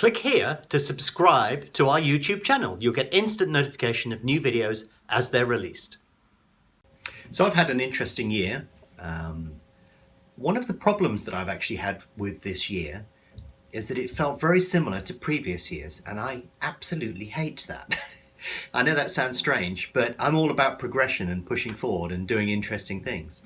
Click here to subscribe to our YouTube channel. You'll get instant notification of new videos as they're released. So I've had an interesting year. One of the problems that I've actually had with this year is that it felt very similar to previous years, and I absolutely hate that. I know that sounds strange, but I'm all about progression and pushing forward and doing interesting things.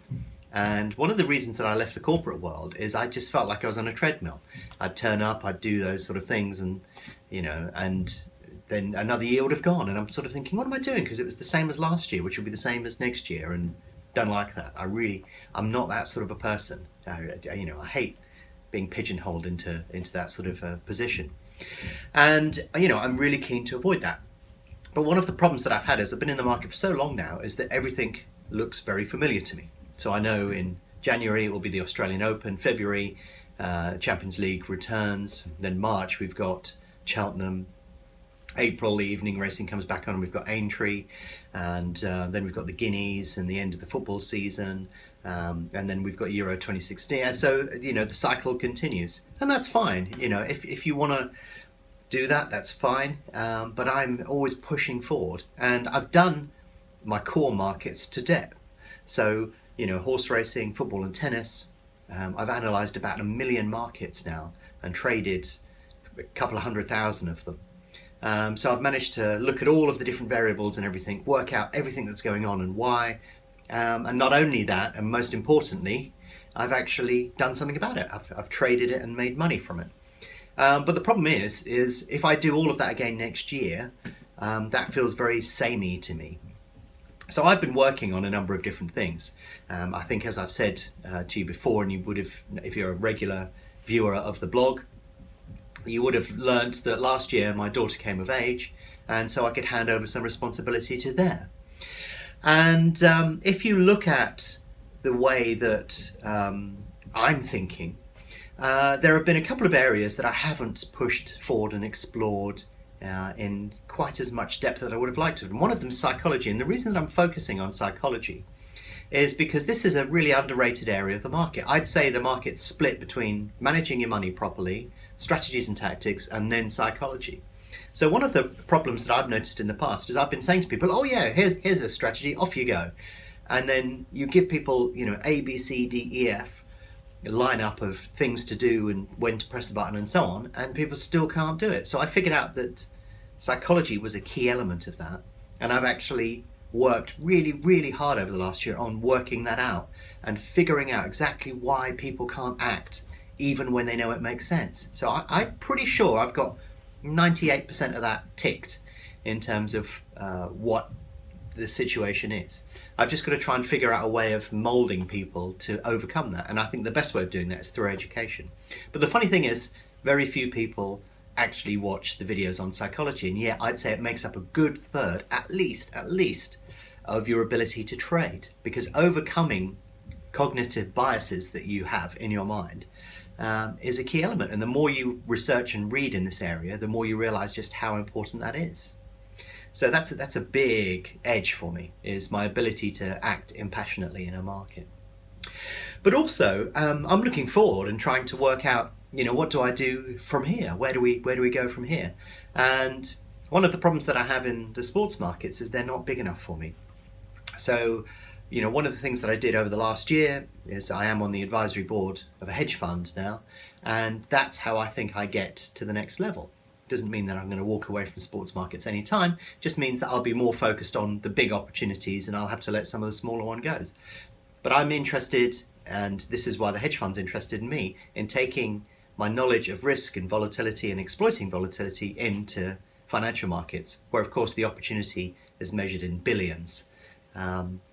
And one of the reasons that I left the corporate world is I just felt like I was on a treadmill. I'd turn up, I'd do those sort of things, and and then another year would have gone, and I'm sort of thinking, what am I doing? Because it was the same as last year, which will be the same as next year, and don't like that. I'm not that sort of a person. I hate being pigeonholed into that sort of position, and I'm really keen to avoid that. But one of the problems that I've had is I've been in the market for so long now is that everything looks very familiar to me. So I know in January it will be the Australian Open, February Champions League returns, then March we've got Cheltenham, April the evening racing comes back on and we've got Aintree, and then we've got the Guineas and the end of the football season, and then we've got Euro 2016, and so the cycle continues, and that's fine. If you want to do that, that's fine, but I'm always pushing forward, and I've done my core markets to death. So horse racing, football and tennis. I've analysed about 1 million markets now and traded a couple of 100,000 of them. So I've managed to look at all of the different variables and everything, work out everything that's going on and why. And not only that, and most importantly, I've actually done something about it. I've traded it and made money from it. But the problem is if I do all of that again next year, that feels very samey to me. So I've been working on a number of different things. I think, as I've said to you before, and you would have, if you're a regular viewer of the blog, you would have learned that last year my daughter came of age, and so I could hand over some responsibility to there. And if you look at the way that I'm thinking, there have been a couple of areas that I haven't pushed forward and explored in quite as much depth that I would have liked to. And one of them is psychology. And the reason that I'm focusing on psychology is because this is a really underrated area of the market. I'd say the market's split between managing your money properly, strategies and tactics, and then psychology. So one of the problems that I've noticed in the past is I've been saying to people, oh yeah, here's a strategy, off you go. And then you give people, A, B, C, D, E, F, a lineup of things to do and when to press the button and so on, and people still can't do it. So I figured out that psychology was a key element of that, and I've actually worked really, really hard over the last year on working that out and figuring out exactly why people can't act even when they know it makes sense. So I'm pretty sure I've got 98% of that ticked in terms of what the situation is. I've just got to try and figure out a way of moulding people to overcome that, and I think the best way of doing that is through education. But the funny thing is, very few people actually watch the videos on psychology, and yet I'd say it makes up a good third, at least, of your ability to trade, because overcoming cognitive biases that you have in your mind is a key element, and the more you research and read in this area, the more you realise just how important that is. So that's a big edge for me, is my ability to act impassionately in a market. But also, I'm looking forward and trying to work out, what do I do from here? Where do we go from here? And one of the problems that I have in the sports markets is they're not big enough for me. So, one of the things that I did over the last year is I am on the advisory board of a hedge fund now, and that's how I think I get to the next level. Doesn't mean that I'm going to walk away from sports markets anytime, just means that I'll be more focused on the big opportunities and I'll have to let some of the smaller one go. But I'm interested, and this is why the hedge fund's interested in me, in taking my knowledge of risk and volatility and exploiting volatility into financial markets, where of course the opportunity is measured in billions,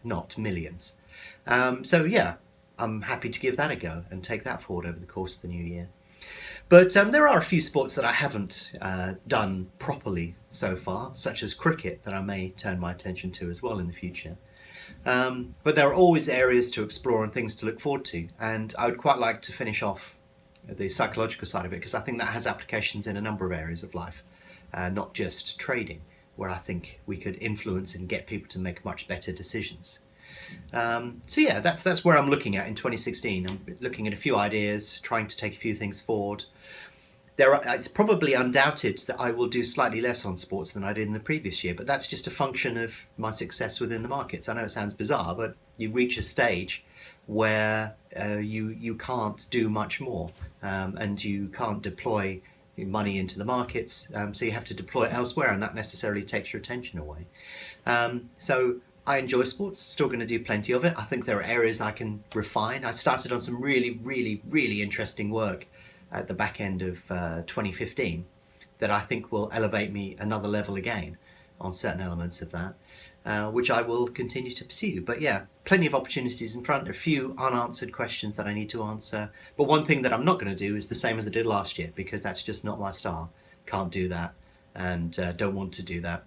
not millions. So yeah, I'm happy to give that a go and take that forward over the course of the new year. But there are a few sports that I haven't done properly so far, such as cricket, that I may turn my attention to as well in the future. But there are always areas to explore and things to look forward to, and I would quite like to finish off the psychological side of it, because I think that has applications in a number of areas of life, not just trading, where I think we could influence and get people to make much better decisions. So yeah, that's where I'm looking at in 2016. I'm looking at a few ideas, trying to take a few things forward. It's probably undoubted that I will do slightly less on sports than I did in the previous year, but that's just a function of my success within the markets. I know it sounds bizarre, but you reach a stage where you can't do much more, and you can't deploy money into the markets, so you have to deploy it elsewhere, and that necessarily takes your attention away. So I enjoy sports, still going to do plenty of it. I think there are areas I can refine. I started on some really interesting work at the back end of 2015 that I think will elevate me another level again on certain elements of that, which I will continue to pursue. But yeah, plenty of opportunities in front. There are a few unanswered questions that I need to answer. But one thing that I'm not going to do is the same as I did last year, because that's just not my style. Can't do that, and don't want to do that.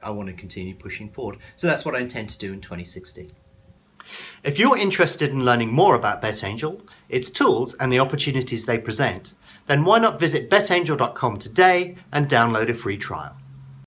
I want to continue pushing forward. So that's what I intend to do in 2016. If you're interested in learning more about BetAngel, its tools and the opportunities they present, then why not visit betangel.com today and download a free trial.